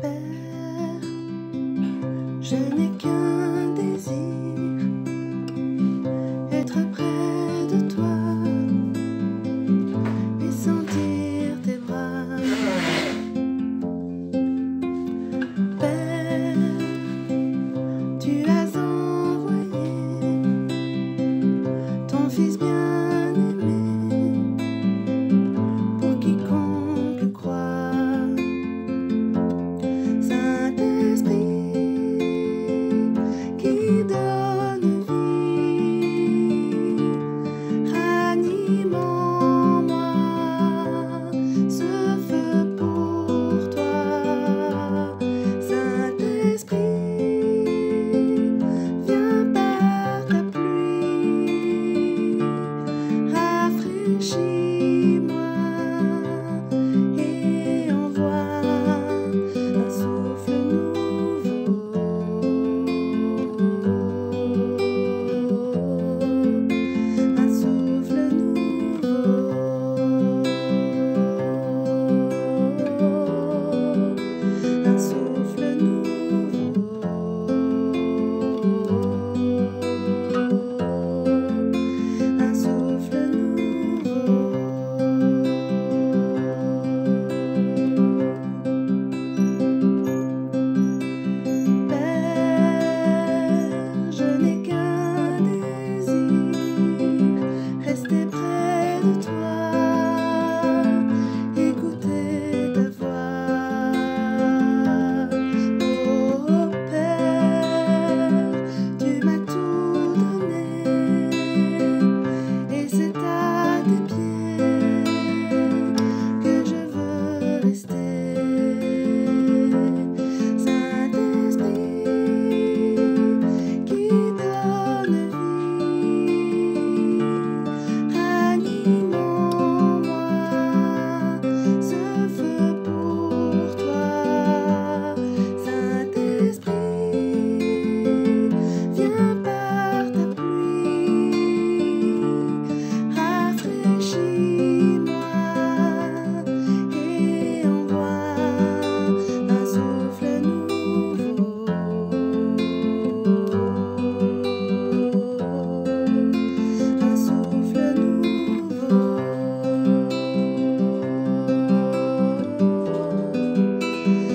Père, je n'ai qu'un désir, être près de toi et sentir tes bras. Père, tu as envoyé ton Fils bien-aimé pour quiconque croit. Qui donne vie, ranime en moi ce feu pour toi. Saint-Esprit, viens par ta pluie, rafraîchis-moi et envoie un souffle nouveau. Un souffle nouveau, un souffle nouveau, un souffle nouveau. Père, je n'ai qu'un désir, rester près de toi, écouter ta voix. Oh Père, tu m'as tout donné et c'est à tes pieds que je veux rester. Saint-Esprit, qui donne vie, ranime en moi ce feu pour toi. Saint-Esprit, viens par ta pluie, rafraîchis-moi et envoie un souffle nouveau, un souffle nouveau,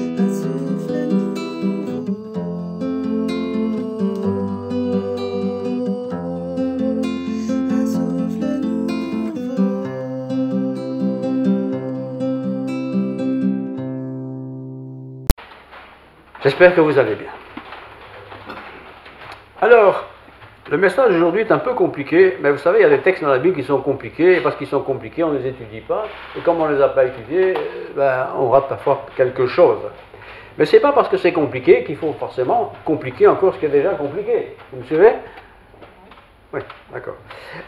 un souffle nouveau, un souffle nouveau. J'espère que vous allez bien. Alors, le message d'aujourd'hui est un peu compliqué, mais vous savez, il y a des textes dans la Bible qui sont compliqués, et parce qu'ils sont compliqués, on ne les étudie pas, et comme on ne les a pas étudiés, on rate parfois quelque chose. Mais ce n'est pas parce que c'est compliqué qu'il faut forcément compliquer encore ce qui est déjà compliqué. Vous me suivez? Oui, d'accord.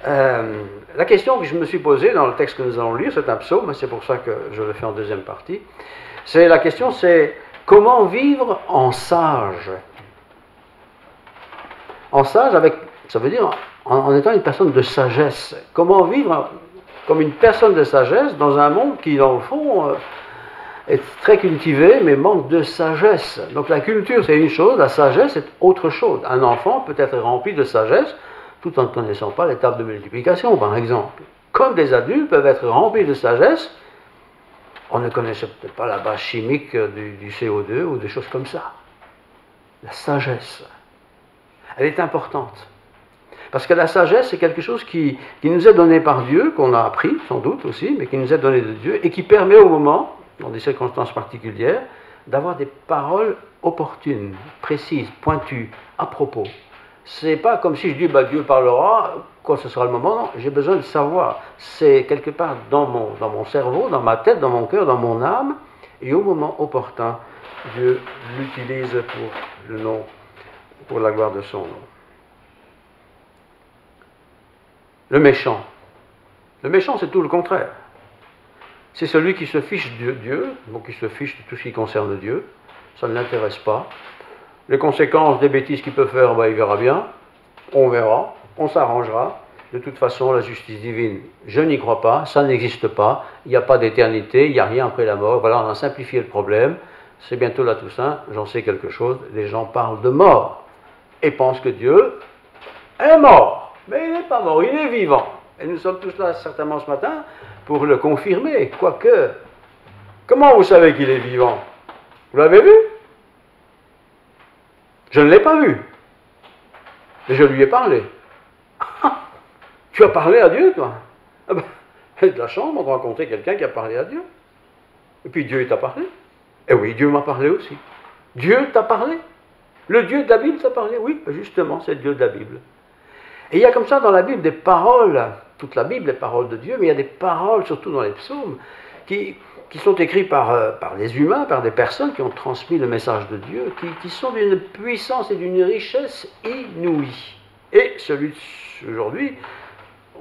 La question que je me suis posée dans le texte que nous allons lire, c'est un psaume, c'est pour ça que je le fais en deuxième partie. La question, c'est comment vivre en sage? En sage, ça veut dire en étant une personne de sagesse. Comment vivre comme une personne de sagesse dans un monde qui, dans le fond, est très cultivé, mais manque de sagesse. Donc la culture, c'est une chose, la sagesse, c'est autre chose. Un enfant peut être rempli de sagesse tout en ne connaissant pas les tables de multiplication, par exemple. Comme des adultes peuvent être remplis de sagesse, on ne connaissait peut-être pas la base chimique du CO2 ou des choses comme ça. La sagesse, elle est importante. Parce que la sagesse, c'est quelque chose qui nous est donné par Dieu, qu'on a appris, sans doute aussi, mais qui nous est donné de Dieu, et qui permet au moment, dans des circonstances particulières, d'avoir des paroles opportunes, précises, pointues, à propos. C'est pas comme si je dis, Dieu parlera, quand ce sera le moment, non, j'ai besoin de savoir. C'est quelque part dans mon cerveau, dans ma tête, dans mon cœur, dans mon âme, et au moment opportun, Dieu l'utilise pour le nom, pour la gloire de son nom. Le méchant, c'est tout le contraire. C'est celui qui se fiche de Dieu, donc qui se fiche de tout ce qui concerne Dieu. Ça ne l'intéresse pas. Les conséquences des bêtises qu'il peut faire, il verra bien. On verra, on s'arrangera. De toute façon, la justice divine, je n'y crois pas, ça n'existe pas. Il n'y a pas d'éternité, il n'y a rien après la mort. Voilà, on a simplifié le problème. c'est bientôt la Toussaint, j'en sais quelque chose, les gens parlent de mort et pensent que Dieu est mort. Mais il n'est pas mort, il est vivant. Et nous sommes tous là certainement ce matin pour le confirmer, quoique. Comment vous savez qu'il est vivant? Vous l'avez vu? Je ne l'ai pas vu. Mais je lui ai parlé. Tu as parlé à Dieu, toi? Ah ben, j'ai de la chance de rencontrer quelqu'un qui a parlé à Dieu. Et puis Dieu t'a parlé. Eh oui, Dieu m'a parlé aussi. Dieu t'a parlé. Le Dieu de la Bible t'a parlé. Oui, justement, c'est le Dieu de la Bible. Et il y a comme ça dans la Bible des paroles, toute la Bible est parole de Dieu, mais il y a des paroles, surtout dans les psaumes, qui sont écrites par les humains, par des personnes qui ont transmis le message de Dieu, qui sont d'une puissance et d'une richesse inouïe. Et celui d'aujourd'hui,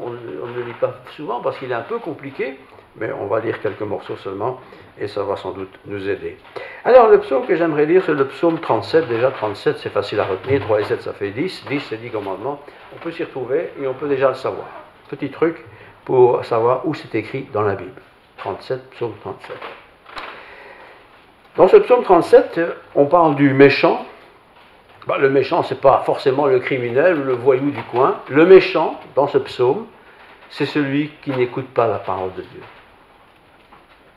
on ne le lit pas souvent parce qu'il est un peu compliqué, mais on va lire quelques morceaux seulement, et ça va sans doute nous aider. Alors, le psaume que j'aimerais lire, c'est le psaume 37. Déjà, 37, c'est facile à retenir. 3 et 7, ça fait 10. 10, c'est 10 commandements. On peut s'y retrouver et on peut déjà le savoir. Petit truc pour savoir où c'est écrit dans la Bible. 37, psaume 37. Dans ce psaume 37, on parle du méchant. Le méchant, ce n'est pas forcément le criminel ou le voyou du coin. Le méchant, dans ce psaume, c'est celui qui n'écoute pas la parole de Dieu.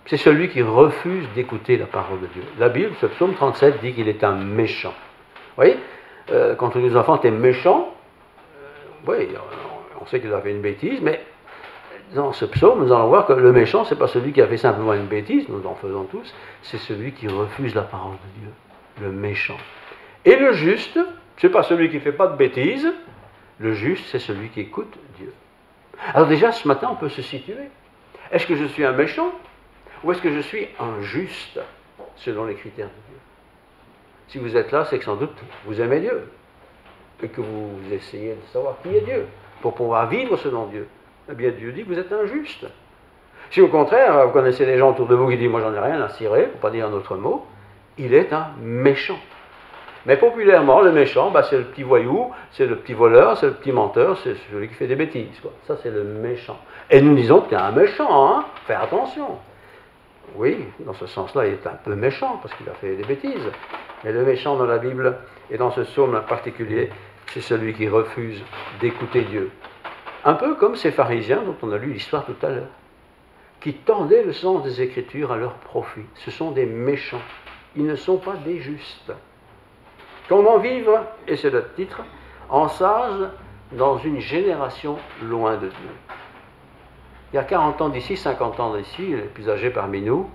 C'est celui qui refuse d'écouter la parole de Dieu. La Bible, ce psaume 37, dit qu'il est un méchant. Vous voyez, quand on dit aux enfants, t'es méchant, oui, on sait qu'il a fait une bêtise, mais dans ce psaume, nous allons voir que le méchant, ce n'est pas celui qui a fait simplement une bêtise, nous en faisons tous, c'est celui qui refuse la parole de Dieu, le méchant. Et le juste, ce n'est pas celui qui ne fait pas de bêtises, le juste, c'est celui qui écoute Dieu. Alors déjà, ce matin, on peut se situer. Est-ce que je suis un méchant? Ou est-ce que je suis un juste, selon les critères de Dieu? Si vous êtes là, c'est que sans doute vous aimez Dieu, et que vous essayez de savoir qui est Dieu, pour pouvoir vivre selon Dieu. Eh bien, Dieu dit que vous êtes un juste. Si au contraire, vous connaissez des gens autour de vous qui disent « moi j'en ai rien à cirer », pour ne pas dire un autre mot, il est un méchant. Mais populairement, le méchant, c'est le petit voyou, c'est le petit voleur, c'est le petit menteur, c'est celui qui fait des bêtises, quoi. Ça, c'est le méchant. Et nous disons que tu es un méchant, hein, fais attention. Oui, dans ce sens-là, il est un peu méchant parce qu'il a fait des bêtises. Mais le méchant dans la Bible, et dans ce psaume en particulier, c'est celui qui refuse d'écouter Dieu. Un peu comme ces pharisiens dont on a lu l'histoire tout à l'heure, qui tendaient le sens des Écritures à leur profit. Ce sont des méchants. Ils ne sont pas des justes. Comment vivre, et c'est le titre, en sage dans une génération loin de Dieu. Il y a 40 ans d'ici, 50 ans d'ici, les plus âgés parmi nous,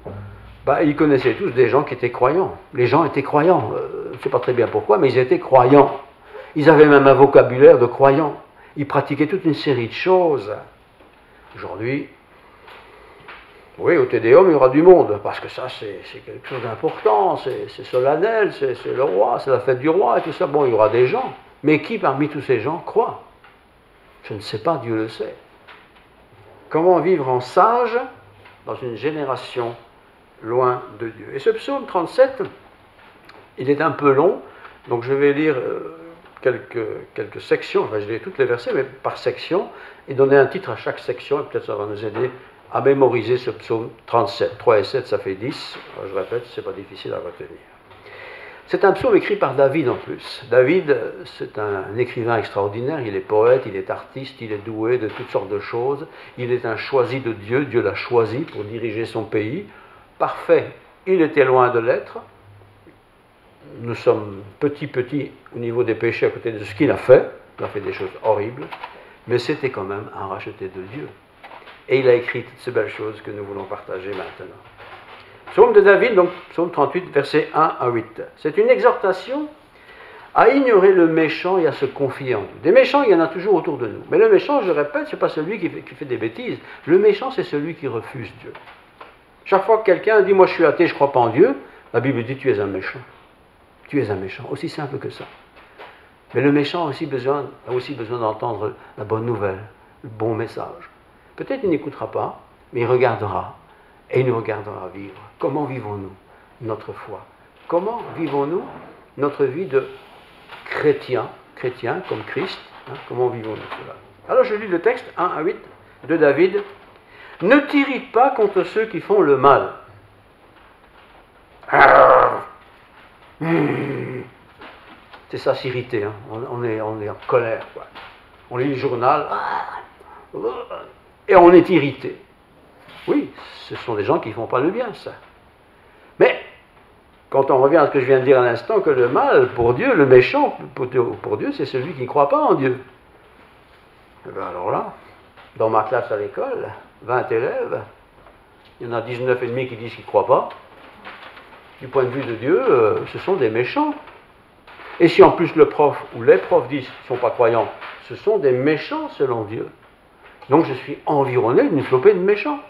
ils connaissaient tous des gens qui étaient croyants. Les gens étaient croyants. Je ne sais pas très bien pourquoi, mais ils étaient croyants. Ils avaient même un vocabulaire de croyants. Ils pratiquaient toute une série de choses. Aujourd'hui, oui, au Tédéum, il y aura du monde, parce que ça, c'est quelque chose d'important, c'est solennel, c'est le roi, c'est la fête du roi et tout ça. Bon, il y aura des gens. Mais qui parmi tous ces gens croit? Je ne sais pas, Dieu le sait. Comment vivre en sage dans une génération loin de Dieu? Et ce psaume 37, il est un peu long, donc je vais lire quelques sections, enfin je vais lire toutes les versets, mais par section, et donner un titre à chaque section, et peut-être ça va nous aider à mémoriser ce psaume 37. 3 et 7, ça fait 10. Je répète, ce n'est pas difficile à retenir. C'est un psaume écrit par David en plus. David, c'est un écrivain extraordinaire, il est poète, il est artiste, il est doué de toutes sortes de choses. Il est un choisi de Dieu, Dieu l'a choisi pour diriger son pays. Parfait, il était loin de l'être. Nous sommes petits au niveau des péchés à côté de ce qu'il a fait. Il a fait des choses horribles, mais c'était quand même un racheté de Dieu. Et il a écrit toutes ces belles choses que nous voulons partager maintenant. Psaume de David, donc psaume 38, versets 1 à 8. C'est une exhortation à ignorer le méchant et à se confier en Dieu. Des méchants, il y en a toujours autour de nous. Mais le méchant, je le répète, ce n'est pas celui qui fait des bêtises. Le méchant, c'est celui qui refuse Dieu. Chaque fois que quelqu'un dit « moi je suis athée, je ne crois pas en Dieu », la Bible dit « tu es un méchant ». Tu es un méchant, aussi simple que ça. Mais le méchant a aussi besoin d'entendre la bonne nouvelle, le bon message. Peut-être il n'écoutera pas, mais il regardera. Et il nous regardera vivre. Comment vivons-nous notre foi? Comment vivons-nous notre vie de chrétien comme Christ? Comment vivons-nous cela? Alors je lis le texte 1 à 8 de David. Ne t'irrite pas contre ceux qui font le mal. C'est ça, s'irriter. Hein. On est en colère, quoi. On lit le journal et on est irrité. Oui, ce sont des gens qui ne font pas le bien, ça. Mais, quand on revient à ce que je viens de dire à l'instant, que le mal, pour Dieu, le méchant, pour Dieu, c'est celui qui ne croit pas en Dieu. Et bien alors là, dans ma classe à l'école, 20 élèves, il y en a 19,5 qui disent qu'ils ne croient pas. Du point de vue de Dieu, ce sont des méchants. Et si en plus le prof ou les profs disent qu'ils ne sont pas croyants, ce sont des méchants selon Dieu. Donc je suis environné d'une flopée de méchants.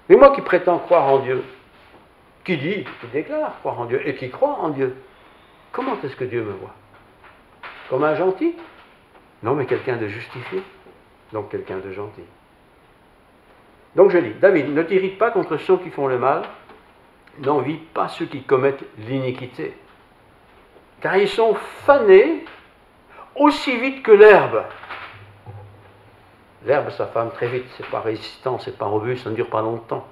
Mais moi qui prétends croire en Dieu, qui déclare croire en Dieu et qui croit en Dieu, comment est-ce que Dieu me voit? Comme un gentil? Non, mais quelqu'un de justifié, donc quelqu'un de gentil. Donc je dis, David, ne t'irrite pas contre ceux qui font le mal, n'envie pas ceux qui commettent l'iniquité, car ils sont fanés aussi vite que l'herbe. L'herbe, ça fane très vite, c'est pas résistant, c'est pas robuste, ça ne dure pas longtemps.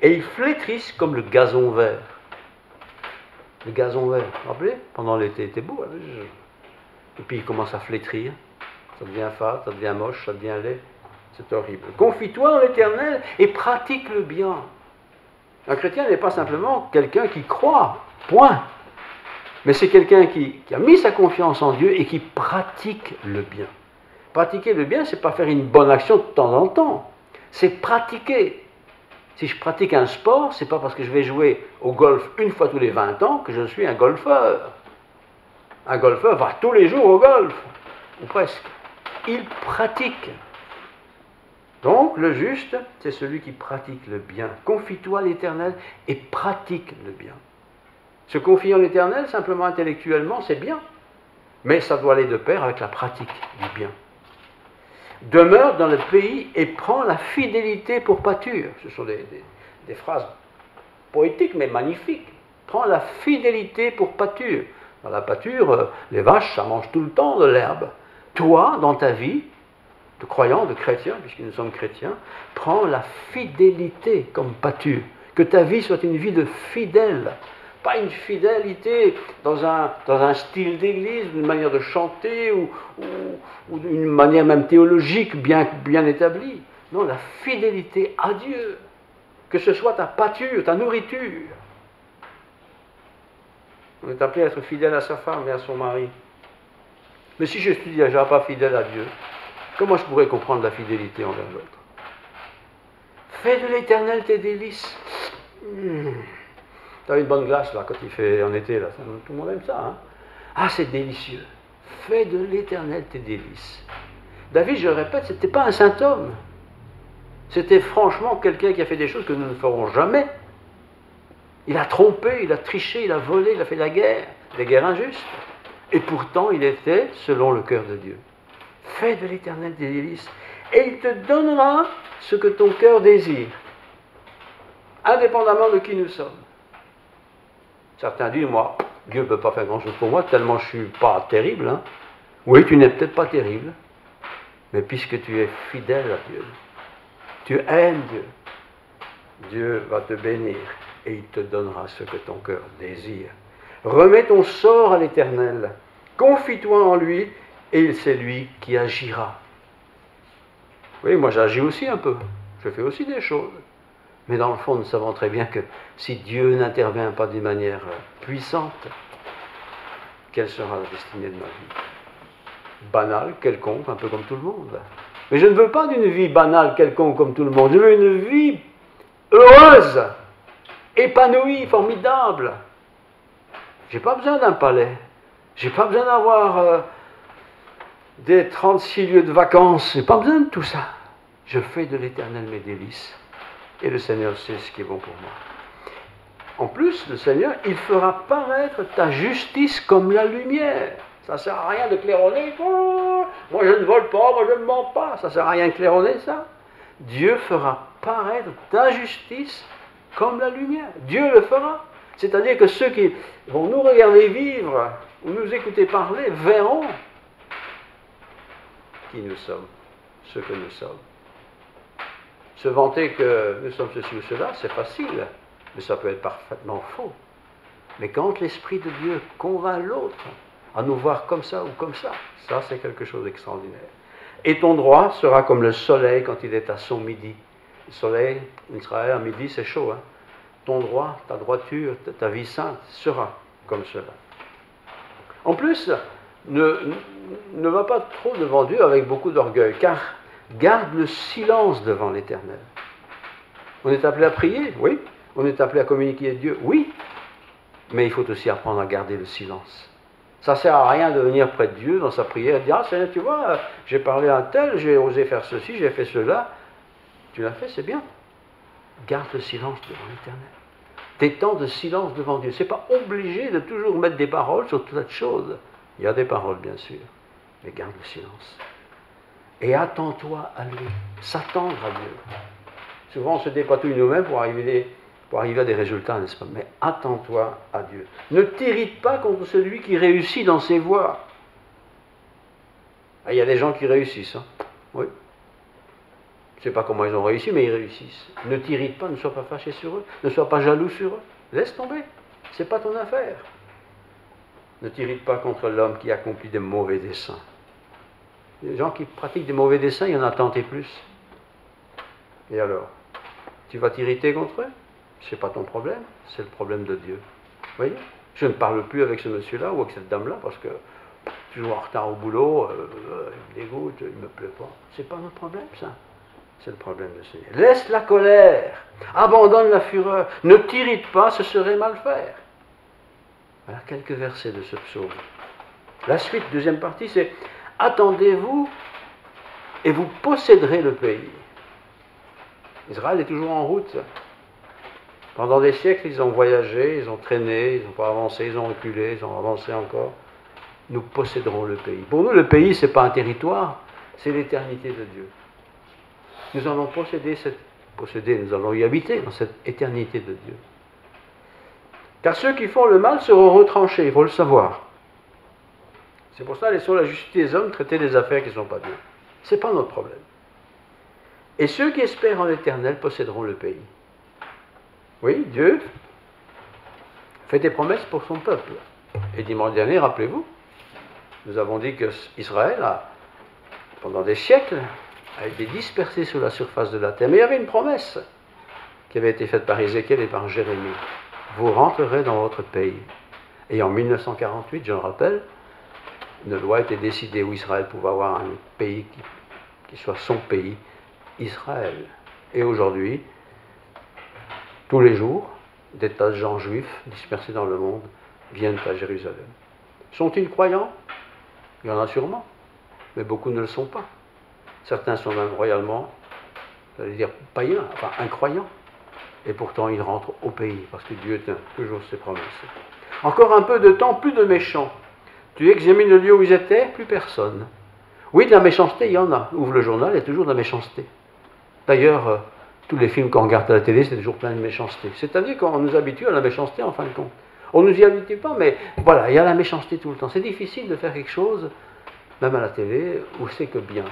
Et ils flétrissent comme le gazon vert. Le gazon vert, vous vous rappelez? Pendant l'été, c'était beau. Et puis il commence à flétrir. Ça devient fade, ça devient moche, ça devient laid. C'est horrible. Confie-toi en l'Éternel et pratique le bien. Un chrétien n'est pas simplement quelqu'un qui croit, point. Mais c'est quelqu'un qui a mis sa confiance en Dieu et qui pratique le bien. Pratiquer le bien, ce n'est pas faire une bonne action de temps en temps. C'est pratiquer. Si je pratique un sport, ce n'est pas parce que je vais jouer au golf une fois tous les 20 ans que je suis un golfeur. Un golfeur va tous les jours au golf, ou presque. Il pratique. Donc, le juste, c'est celui qui pratique le bien. Confie-toi à l'Éternel et pratique le bien. Se confier en l'Éternel, simplement intellectuellement, c'est bien. Mais ça doit aller de pair avec la pratique du bien. Demeure dans le pays et prends la fidélité pour pâture. Ce sont des phrases poétiques, mais magnifiques. Prends la fidélité pour pâture. Dans la pâture, les vaches, ça mange tout le temps de l'herbe. Toi, dans ta vie, de croyant, de chrétien, puisque nous sommes chrétiens, prends la fidélité comme pâture. Que ta vie soit une vie de fidèle. Pas une fidélité dans un style d'église, une manière de chanter ou une manière même théologique bien établie. Non, la fidélité à Dieu. Que ce soit ta pâture, ta nourriture. On est appelé à être fidèle à sa femme et à son mari. Mais si je suis déjà pas fidèle à Dieu, comment je pourrais comprendre la fidélité envers l'autre? Fais de l'Éternel tes délices. Tu as une bonne glace là quand il fait en été, là. Tout le monde aime ça. Hein? Ah, c'est délicieux. Fais de l'Éternel tes délices. David, je le répète, ce n'était pas un saint homme. C'était franchement quelqu'un qui a fait des choses que nous ne ferons jamais. Il a trompé, il a triché, il a volé, il a fait la guerre, des guerres injustes. Et pourtant, il était selon le cœur de Dieu. Fais de l'Éternel tes délices, et il te donnera ce que ton cœur désire, indépendamment de qui nous sommes. Certains disent, moi, Dieu ne peut pas faire grand-chose pour moi, tellement je ne suis pas terrible. Hein. Oui, tu n'es peut-être pas terrible, mais puisque tu es fidèle à Dieu, tu aimes Dieu, Dieu va te bénir et il te donnera ce que ton cœur désire. Remets ton sort à l'Éternel, confie-toi en lui et c'est lui qui agira. Oui, moi j'agis aussi un peu, je fais aussi des choses. Mais dans le fond, nous savons très bien que si Dieu n'intervient pas d'une manière puissante, quelle sera la destinée de ma vie? Banale, quelconque, un peu comme tout le monde. Mais je ne veux pas d'une vie banale, quelconque, comme tout le monde. Je veux une vie heureuse, épanouie, formidable. Je n'ai pas besoin d'un palais. Je n'ai pas besoin d'avoir des 36 lieux de vacances. Je n'ai pas besoin de tout ça. Je fais de l'Éternel mes délices. Et le Seigneur sait ce qui est bon pour moi. En plus, le Seigneur, il fera paraître ta justice comme la lumière. Ça ne sert à rien de claironner. Oh, moi je ne vole pas, moi je ne mens pas. Ça ne sert à rien de claironner ça. Dieu fera paraître ta justice comme la lumière. Dieu le fera. C'est-à-dire que ceux qui vont nous regarder vivre ou nous écouter parler verront qui nous sommes, ce que nous sommes. Se vanter que nous sommes ceci ou cela, c'est facile, mais ça peut être parfaitement faux. Mais quand l'Esprit de Dieu convainc l'autre à nous voir comme ça ou comme ça c'est quelque chose d'extraordinaire. Et ton droit sera comme le soleil quand il est à son midi. Le soleil, en Israël, à midi, c'est chaud. Hein? Ton droit, ta droiture, ta vie sainte sera comme cela. En plus, ne va pas trop devant Dieu avec beaucoup d'orgueil, car garde le silence devant l'Éternel. On est appelé à prier, oui. On est appelé à communiquer avec Dieu, oui. Mais il faut aussi apprendre à garder le silence. Ça ne sert à rien de venir près de Dieu dans sa prière et de dire « Ah Seigneur, tu vois, j'ai parlé à un tel, j'ai osé faire ceci, j'ai fait cela. » Tu l'as fait, c'est bien. Garde le silence devant l'Éternel. Des temps de silence devant Dieu. Ce n'est pas obligé de toujours mettre des paroles sur tout tas de choses. Il y a des paroles, bien sûr, mais garde le silence. Et attends-toi à lui, s'attendre à Dieu. Souvent, on se dépatouille nous-mêmes pour arriver à des résultats, n'est-ce pas? Mais attends-toi à Dieu. Ne t'irrite pas contre celui qui réussit dans ses voies. Il y a des gens qui réussissent, hein? Oui. Je ne sais pas comment ils ont réussi, mais ils réussissent. Ne t'irrite pas, ne sois pas fâché sur eux, ne sois pas jaloux sur eux. Laisse tomber, ce n'est pas ton affaire. Ne t'irrite pas contre l'homme qui accomplit des mauvais desseins. Les gens qui pratiquent des mauvais desseins, il y en a tant et plus. Et alors, tu vas t'irriter contre eux? Ce n'est pas ton problème, c'est le problème de Dieu. Vous voyez? Je ne parle plus avec ce monsieur-là ou avec cette dame-là parce que toujours en retard au boulot, il me dégoûte, il ne me plaît pas. Ce n'est pas notre problème, ça. C'est le problème du Seigneur. Laisse la colère, abandonne la fureur, ne t'irrite pas, ce serait mal faire. Voilà quelques versets de ce psaume. La suite, deuxième partie, c'est « Attendez-vous et vous posséderez le pays ». Israël est toujours en route. Pendant des siècles, ils ont voyagé, ils ont traîné, ils n'ont pas avancé, ils ont reculé, ils ont avancé encore. Nous posséderons le pays. Pour nous, le pays, ce n'est pas un territoire, c'est l'éternité de Dieu. Nous allons nous allons y habiter dans cette éternité de Dieu. Car ceux qui font le mal seront retranchés, il faut le savoir. C'est pour ça, laissons la justice des hommes traiter des affaires qui ne sont pas bien. Ce n'est pas notre problème. Et ceux qui espèrent en l'Éternel posséderont le pays. Oui, Dieu fait des promesses pour son peuple. Et dimanche dernier, rappelez-vous, nous avons dit que Israël, pendant des siècles, a été dispersé sur la surface de la terre. Mais il y avait une promesse qui avait été faite par Ézéchiel et par Jérémie. Vous rentrerez dans votre pays. Et en 1948, je le rappelle, une loi a été décidée où Israël pouvait avoir un pays qui soit son pays, Israël. Et aujourd'hui, tous les jours, des tas de gens juifs dispersés dans le monde viennent à Jérusalem. Sont-ils croyants? Il y en a sûrement, mais beaucoup ne le sont pas. Certains sont même royalement, j'allais dire païens, enfin incroyants. Et pourtant, ils rentrent au pays, parce que Dieu tient toujours ses promesses. Encore un peu de temps, plus de méchants. Tu examines le lieu où ils étaient, plus personne. Oui, de la méchanceté, il y en a. Ouvre le journal, il y a toujours de la méchanceté. D'ailleurs, tous les films qu'on regarde à la télé, c'est toujours plein de méchanceté. C'est-à-dire qu'on nous habitue à la méchanceté, en fin de compte. On ne nous y habitue pas, mais voilà, il y a la méchanceté tout le temps. C'est difficile de faire quelque chose, même à la télé, où c'est que bien.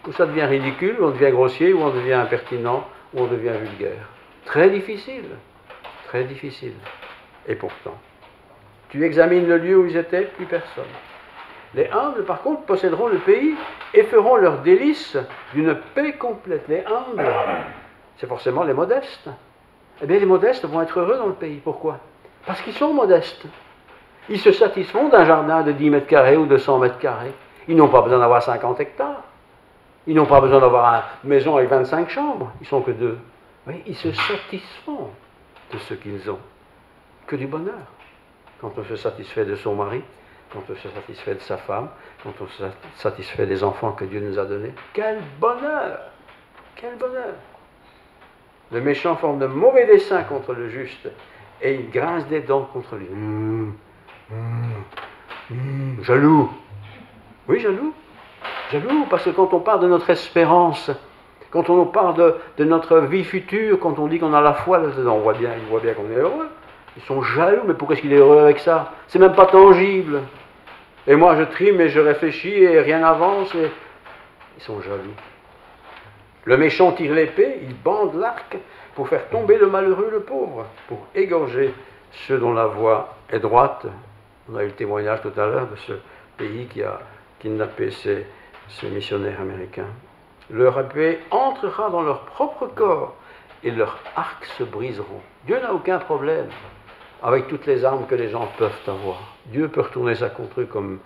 Où ça devient ridicule, où on devient grossier, où on devient impertinent, où on devient vulgaire. Très difficile. Très difficile. Et pourtant, tu examines le lieu où ils étaient, plus personne. Les humbles, par contre, posséderont le pays et feront leur délice d'une paix complète. Les humbles, c'est forcément les modestes. Eh bien, les modestes vont être heureux dans le pays. Pourquoi? Parce qu'ils sont modestes. Ils se satisfont d'un jardin de 10 mètres carrés ou de 100 mètres carrés. Ils n'ont pas besoin d'avoir 50 hectares. Ils n'ont pas besoin d'avoir une maison avec 25 chambres. Ils ne sont que 2. Oui, ils se satisfont de ce qu'ils ont. Que du bonheur. Quand on se satisfait de son mari, quand on se satisfait de sa femme, quand on se satisfait des enfants que Dieu nous a donnés. Quel bonheur! Quel bonheur! Le méchant forme de mauvais desseins contre le juste et il grince des dents contre lui. Jaloux. Oui, jaloux. Jaloux, parce que quand on parle de notre espérance, quand on parle de notre vie future, quand on dit qu'on a la foi, là-dedans, il voit bien qu'on est heureux. Ils sont jaloux, mais pourquoi est-ce qu'il est heureux avec ça? C'est même pas tangible. Et moi, je trime et je réfléchis et rien n'avance. Ils sont jaloux. Le méchant tire l'épée, il bande l'arc pour faire tomber le malheureux, le pauvre, pour égorger ceux dont la voie est droite. On a eu le témoignage tout à l'heure de ce pays qui a kidnappé ces missionnaires américains. Leur épée entrera dans leur propre corps et leurs arcs se briseront. Dieu n'a aucun problème avec toutes les armes que les gens peuvent avoir. Dieu peut retourner ça contre eux comme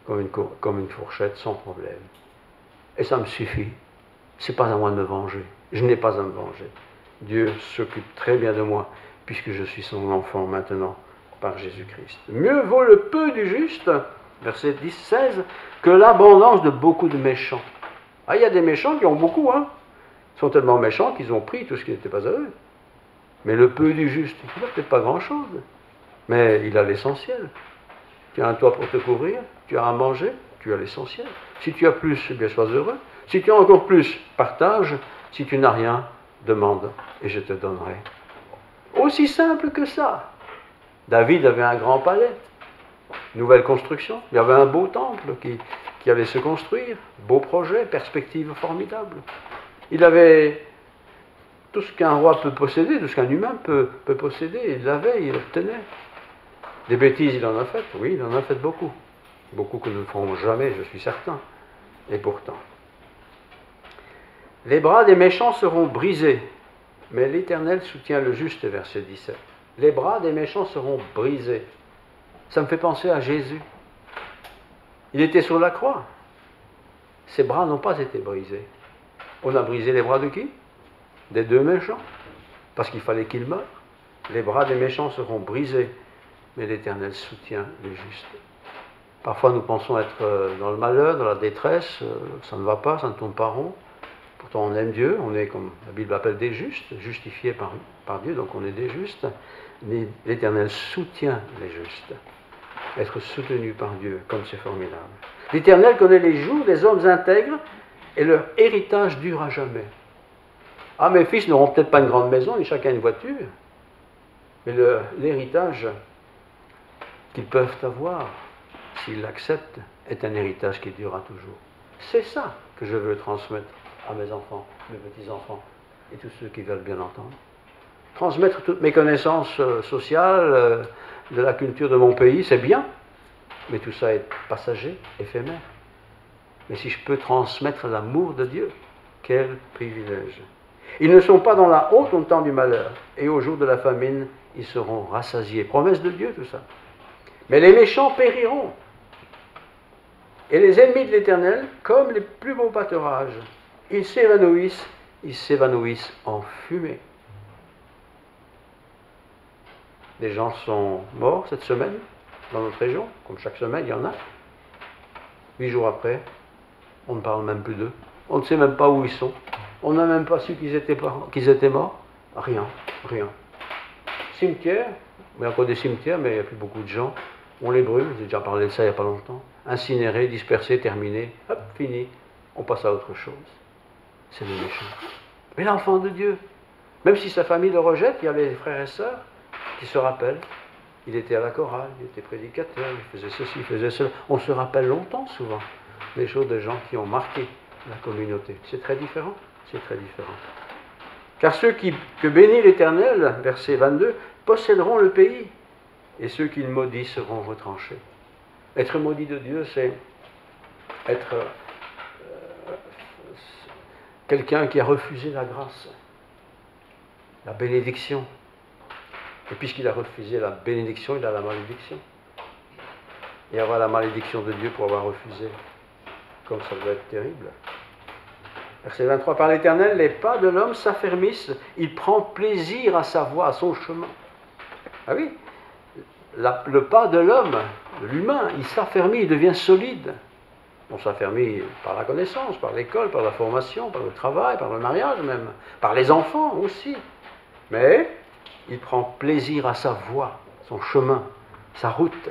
une fourchette sans problème. Et ça me suffit. Ce n'est pas à moi de me venger. Je n'ai pas à me venger. Dieu s'occupe très bien de moi puisque je suis son enfant maintenant par Jésus-Christ. Mieux vaut le peu du juste, verset 10-16, que l'abondance de beaucoup de méchants. Ah, il y a des méchants qui ont beaucoup, hein. Ils sont tellement méchants qu'ils ont pris tout ce qui n'était pas à eux. Mais le peu du juste, il n'a peut-être pas grand-chose, mais il a l'essentiel. Tu as un toit pour te couvrir, tu as à manger, tu as l'essentiel. Si tu as plus, eh bien sois heureux. Si tu as encore plus, partage. Si tu n'as rien, demande et je te donnerai. Aussi simple que ça. David avait un grand palais, nouvelle construction. Il y avait un beau temple qui allait se construire, beau projet, perspective formidable. Il avait tout ce qu'un roi peut posséder, tout ce qu'un humain peut posséder. Il l'avait, il l'obtenait. Des bêtises, il en a fait, oui, il en a fait beaucoup. Beaucoup que nous ne ferons jamais, je suis certain. Et pourtant. Les bras des méchants seront brisés, mais l'Éternel soutient le juste, verset 17. Les bras des méchants seront brisés. Ça me fait penser à Jésus. Il était sur la croix. Ses bras n'ont pas été brisés. On a brisé les bras de qui? Des deux méchants. Parce qu'il fallait qu'ils meurent. Les bras des méchants seront brisés, mais l'Éternel soutient les justes. Parfois nous pensons être dans le malheur, dans la détresse, ça ne va pas, ça ne tourne pas rond. Pourtant on aime Dieu, on est comme la Bible appelle des justes, justifiés par Dieu, donc on est des justes. Mais l'Éternel soutient les justes. Être soutenu par Dieu, comme c'est formidable. L'Éternel connaît les jours des hommes intègres et leur héritage dure à jamais. Ah, mes fils n'auront peut-être pas une grande maison, ni chacun une voiture, mais l'héritage qu'ils peuvent avoir, s'ils l'acceptent, est un héritage qui durera toujours. C'est ça que je veux transmettre à mes enfants, mes petits-enfants, et tous ceux qui veulent bien entendre. Transmettre toutes mes connaissances sociales, de la culture de mon pays, c'est bien, mais tout ça est passager, éphémère. Mais si je peux transmettre l'amour de Dieu, quel privilège. Ils ne sont pas dans la honte au temps du malheur, et au jour de la famine, ils seront rassasiés. Promesse de Dieu, tout ça. Mais les méchants périront. Et les ennemis de l'Éternel, comme les plus beaux pâturages, ils s'évanouissent en fumée. Des gens sont morts cette semaine, dans notre région, comme chaque semaine, il y en a. 8 jours après, on ne parle même plus d'eux. On ne sait même pas où ils sont. On n'a même pas su qu'ils étaient morts. Rien. Cimetière, il y a encore des cimetières, mais il n'y a plus beaucoup de gens. On les brûle, j'ai déjà parlé de ça il n'y a pas longtemps. Incinérés, dispersés, terminés, hop, fini. On passe à autre chose. C'est le méchant. Mais l'enfant de Dieu, même si sa famille le rejette, il y a les frères et sœurs qui se rappellent. Il était à la chorale, il était prédicateur, il faisait ceci, il faisait cela. On se rappelle longtemps, souvent, des choses de gens qui ont marqué la communauté. C'est très différent. C'est très différent. Car ceux que bénit l'Éternel, verset 22, posséderont le pays, et ceux qu'il maudit seront retranchés. Être maudit de Dieu, c'est être quelqu'un qui a refusé la grâce, la bénédiction. Et puisqu'il a refusé la bénédiction, il a la malédiction. Et avoir la malédiction de Dieu pour avoir refusé, comme ça doit être terrible. Verset 23, par l'Éternel, les pas de l'homme s'affermissent, il prend plaisir à sa voie, à son chemin. Ah oui, le pas de l'homme, de l'humain, il s'affermit, il devient solide. On s'affermit par la connaissance, par l'école, par la formation, par le travail, par le mariage même, par les enfants aussi. Mais il prend plaisir à sa voie, son chemin, sa route.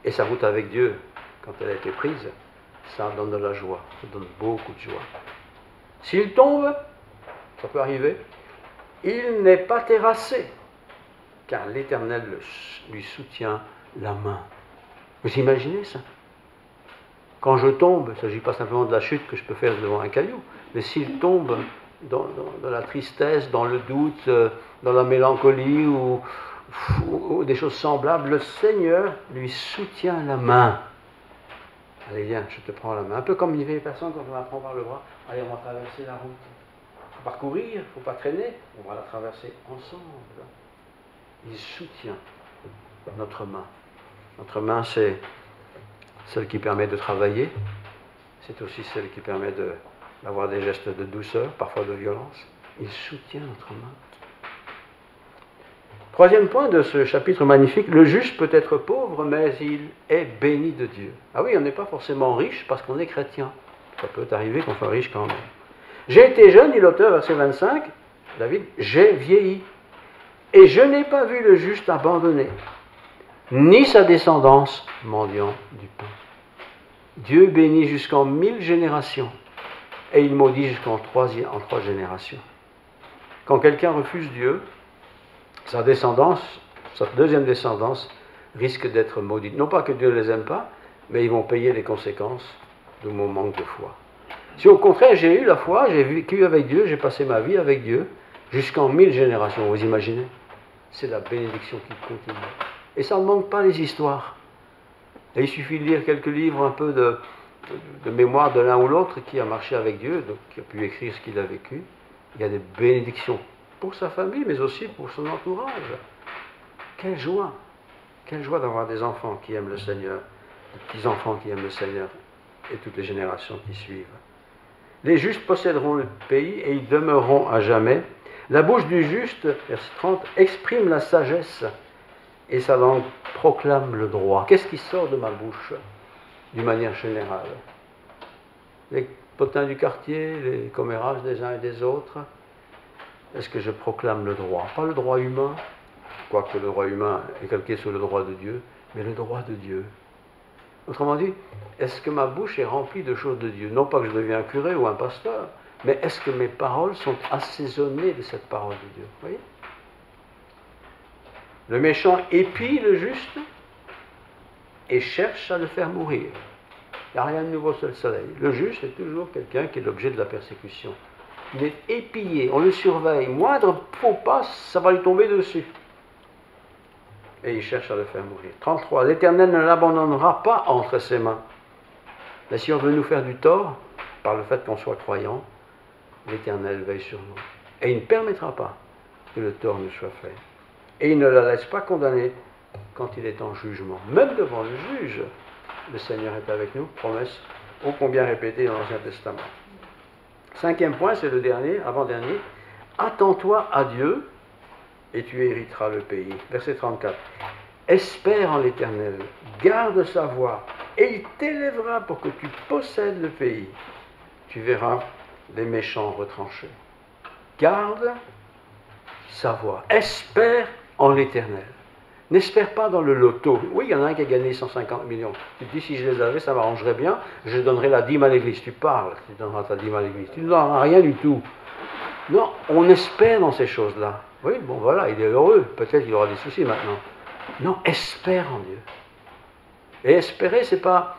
Et sa route avec Dieu, quand elle a été prise, ça donne de la joie, ça donne beaucoup de joie. S'il tombe, ça peut arriver, il n'est pas terrassé, car l'Éternel lui soutient la main. Vous imaginez ça? Quand je tombe, il ne s'agit pas simplement de la chute que je peux faire devant un caillou, mais s'il tombe dans la tristesse, dans le doute, dans la mélancolie ou ou des choses semblables, le Seigneur lui soutient la main. Allez, viens, je te prends la main. Un peu comme une vieille personne quand on la prend par le bras. Allez, on va traverser la route. Il ne faut pas courir, il ne faut pas traîner. On va la traverser ensemble. Il soutient notre main. Notre main, c'est celle qui permet de travailler. C'est aussi celle qui permet d'avoir des gestes de douceur, parfois de violence. Il soutient notre main. Troisième point de ce chapitre magnifique, le juste peut être pauvre, mais il est béni de Dieu. Ah oui, on n'est pas forcément riche parce qu'on est chrétien. Ça peut arriver qu'on soit riche quand même. J'ai été jeune, dit l'auteur, verset 25, David, j'ai vieilli. Et je n'ai pas vu le juste abandonné, ni sa descendance mendiant du pain. Dieu bénit jusqu'en 1000 générations, et il maudit jusqu'en 3 générations. Quand quelqu'un refuse Dieu, sa descendance, sa deuxième descendance, risque d'être maudite. Non pas que Dieu ne les aime pas, mais ils vont payer les conséquences de mon manque de foi. Si au contraire j'ai eu la foi, j'ai vécu avec Dieu, j'ai passé ma vie avec Dieu, jusqu'en 1000 générations, vous imaginez? C'est la bénédiction qui continue. Et ça ne manque pas les histoires. Et il suffit de lire quelques livres, un peu de mémoire de l'un ou l'autre qui a marché avec Dieu, donc qui a pu écrire ce qu'il a vécu. Il y a des bénédictions pour sa famille, mais aussi pour son entourage. Quelle joie d'avoir des enfants qui aiment le Seigneur, des petits-enfants qui aiment le Seigneur, et toutes les générations qui suivent. Les justes posséderont le pays et ils demeureront à jamais. La bouche du juste, verset 30, exprime la sagesse et sa langue proclame le droit. Qu'est-ce qui sort de ma bouche, d'une manière générale? Les potins du quartier, les commérages des uns et des autres? Est-ce que je proclame le droit? Pas le droit humain, quoique le droit humain est calqué sur le droit de Dieu, mais le droit de Dieu. Autrement dit, est-ce que ma bouche est remplie de choses de Dieu? Non pas que je deviens un curé ou un pasteur, mais est-ce que mes paroles sont assaisonnées de cette parole de Dieu? Vous voyez? Le méchant épie le juste et cherche à le faire mourir. Il n'y a rien de nouveau sous le soleil. Le juste est toujours quelqu'un qui est l'objet de la persécution. Il est épillé, on le surveille. Moindre faux pas, ça va lui tomber dessus. Et il cherche à le faire mourir. 33. L'Éternel ne l'abandonnera pas entre ses mains. Mais si on veut nous faire du tort, par le fait qu'on soit croyant, l'Éternel veille sur nous. Et il ne permettra pas que le tort nous soit fait. Et il ne la laisse pas condamner quand il est en jugement. Même devant le juge, le Seigneur est avec nous. Promesse ô combien répétée dans l'Ancien Testament. Cinquième point, c'est le dernier, avant-dernier. Attends-toi à Dieu et tu hériteras le pays. Verset 34. Espère en l'Éternel, garde sa voie, et il t'élèvera pour que tu possèdes le pays. Tu verras les méchants retranchés. Garde sa voie. Espère en l'Éternel. N'espère pas dans le loto. Oui, il y en a un qui a gagné 150 millions. Tu te dis, si je les avais, ça m'arrangerait bien, je donnerais la dîme à l'église. Tu parles, tu donneras ta dîme à l'église. Tu ne donneras rien du tout. Non, on espère dans ces choses-là. Oui, bon voilà, il est heureux. Peut-être qu'il aura des soucis maintenant. Non, espère en Dieu. Et espérer, c'est pas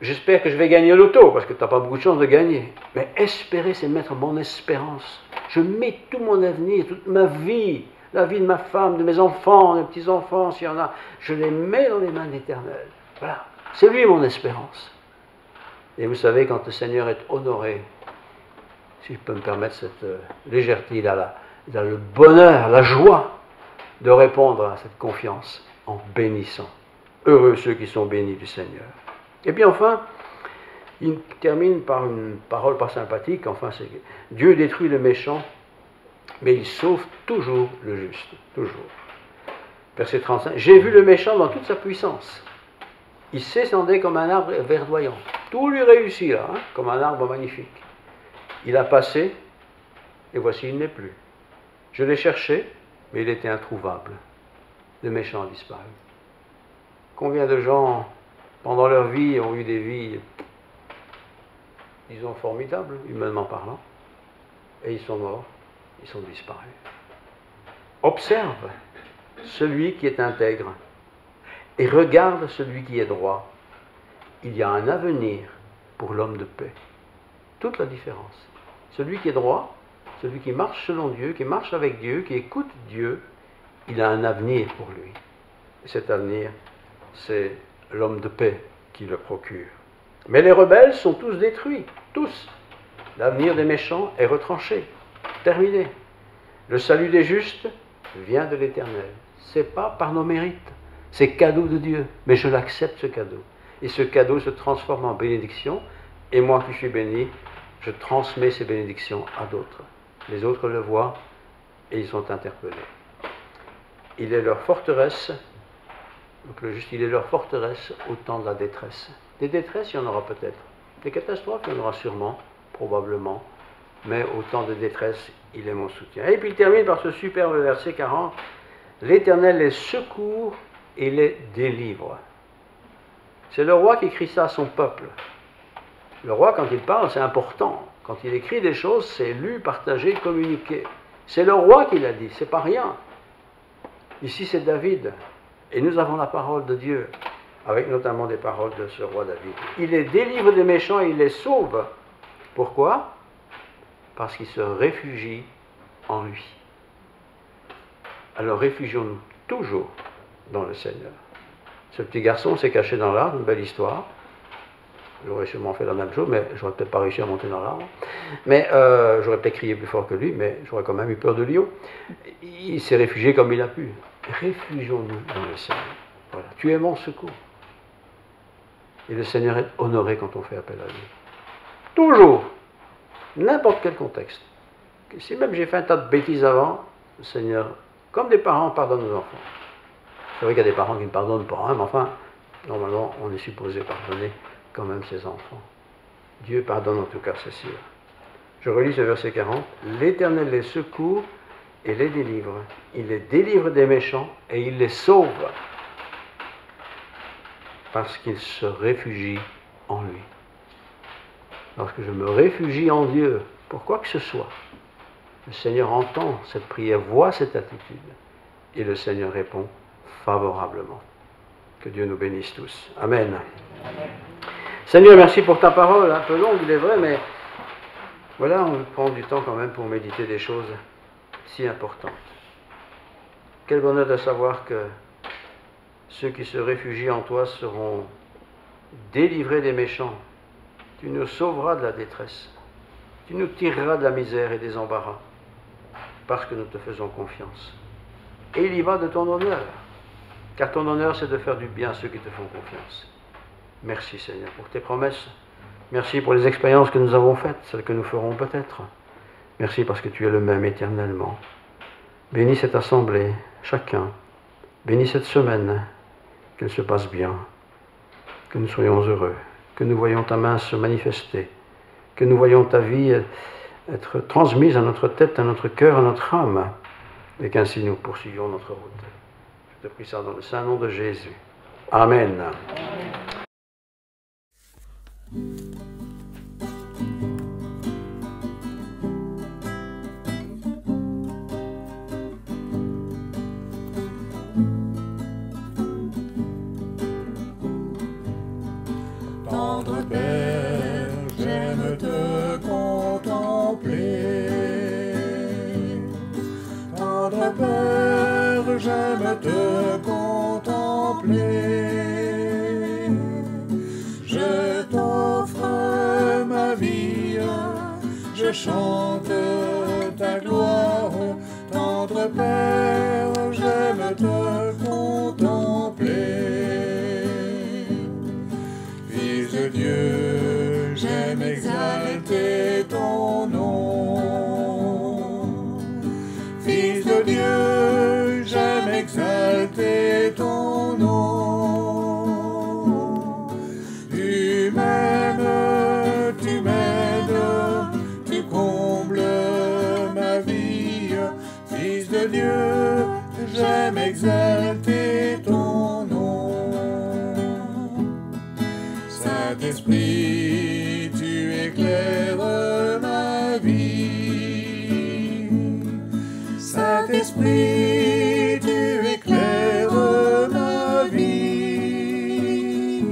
j'espère que je vais gagner au loto, parce que tu n'as pas beaucoup de chance de gagner. Mais espérer, c'est mettre mon espérance. Je mets tout mon avenir, toute ma vie, la vie de ma femme, de mes enfants, de mes petits-enfants, s'il y en a, je les mets dans les mains de l'Éternel. Voilà, c'est lui mon espérance. Et vous savez, quand le Seigneur est honoré, si je peux me permettre cette légèreté, il a le bonheur, la joie de répondre à cette confiance en bénissant. Heureux ceux qui sont bénis du Seigneur. Et puis enfin, il termine par une parole pas sympathique, enfin c'est Dieu détruit le méchant, mais il sauve toujours le juste, toujours. Verset 35, j'ai vu le méchant dans toute sa puissance. Il s'étendait comme un arbre verdoyant. Tout lui réussit là, comme un arbre magnifique. Il a passé, et voici il n'est plus. Je l'ai cherché, mais il était introuvable. Le méchant a disparu. Combien de gens, pendant leur vie, ont eu des vies, disons, formidables, humainement parlant, et ils sont morts, ils sont disparus. Observe celui qui est intègre et regarde celui qui est droit. Il y a un avenir pour l'homme de paix. Toute la différence. Celui qui est droit, celui qui marche selon Dieu, qui marche avec Dieu, qui écoute Dieu, il a un avenir pour lui. Et cet avenir, c'est l'homme de paix qui le procure. Mais les rebelles sont tous détruits, tous. L'avenir des méchants est retranché, terminé. Le salut des justes vient de l'Éternel. Ce n'est pas par nos mérites, c'est cadeau de Dieu, mais je l'accepte ce cadeau. Et ce cadeau se transforme en bénédiction, et moi qui suis béni, je transmets ces bénédictions à d'autres. Les autres le voient et ils sont interpellés. Il est leur forteresse, donc le juste, il est leur forteresse au temps de la détresse. Des détresses, il y en aura peut-être. Des catastrophes, il y en aura sûrement, probablement, mais au temps de détresse, il est mon soutien. Et puis il termine par ce superbe verset 40, l'Éternel les secourt et les délivre. C'est le roi qui écrit ça à son peuple. Le roi, quand il parle, c'est important. Quand il écrit des choses, c'est lu, partagé, communiqué. C'est le roi qui l'a dit, c'est pas rien. Ici, c'est David. Et nous avons la parole de Dieu, avec notamment des paroles de ce roi David. Il les délivre des méchants et il les sauve. Pourquoi? Parce qu'il se réfugie en lui. Alors réfugions-nous toujours dans le Seigneur. Ce petit garçon s'est caché dans l'arbre, une belle histoire. J'aurais sûrement fait la même chose, mais j'aurais peut-être pas réussi à monter dans l'arbre. Mais j'aurais peut-être crié plus fort que lui, mais j'aurais quand même eu peur de lion. Il s'est réfugié comme il a pu. Réfugions-nous dans le Seigneur. Voilà. Tu es mon secours. Et le Seigneur est honoré quand on fait appel à lui. Toujours. N'importe quel contexte. Si même j'ai fait un tas de bêtises avant, le Seigneur, comme des parents, pardonne aux enfants. C'est vrai qu'il y a des parents qui ne pardonnent pas, hein, mais enfin, normalement, on est supposé pardonner quand même ses enfants. Dieu pardonne en tout cas, c'est sûr. Je relis ce verset 40. L'Éternel les secourt et les délivre. Il les délivre des méchants et il les sauve parce qu'ils se réfugient en lui. Lorsque je me réfugie en Dieu, pour quoi que ce soit, le Seigneur entend cette prière, voit cette attitude et le Seigneur répond favorablement. Que Dieu nous bénisse tous. Amen. Amen. Seigneur, merci pour ta parole, un peu longue, il est vrai, mais voilà, on prend du temps quand même pour méditer des choses si importantes. Quel bonheur de savoir que ceux qui se réfugient en toi seront délivrés des méchants. Tu nous sauveras de la détresse. Tu nous tireras de la misère et des embarras, parce que nous te faisons confiance. Et il y va de ton honneur, car ton honneur, c'est de faire du bien à ceux qui te font confiance. Merci Seigneur pour tes promesses. Merci pour les expériences que nous avons faites, celles que nous ferons peut-être. Merci parce que tu es le même éternellement. Bénis cette assemblée, chacun. Bénis cette semaine, qu'elle se passe bien, que nous soyons heureux, que nous voyions ta main se manifester, que nous voyions ta vie être transmise à notre tête, à notre cœur, à notre âme, et qu'ainsi nous poursuivions notre route. Je te prie ça dans le saint nom de Jésus. Amen. Tendre Père, j'aime te contempler. Tendre Père, j'aime te contempler. Je t'offre ma vie, je chante ta gloire. Tendre Père, j'aime te contempler. Fils de Dieu, j'aime exalter ton nom. Fils de Dieu, j'aime exalter ton nom. Tu m'aimes, tu combles ma vie. Fils de Dieu, j'aime exalter ton nom. Saint-Esprit, tu éclaires ma vie. Saint-Esprit, tu éclaires ma vie.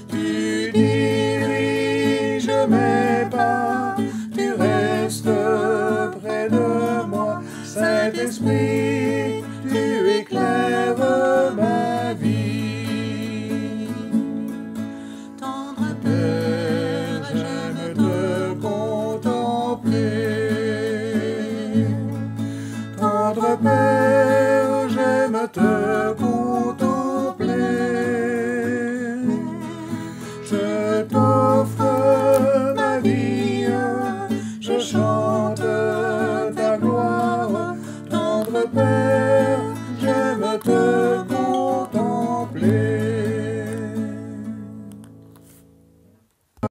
Tu diriges mes pas, tu restes près de moi. Saint-Esprit, tu paix.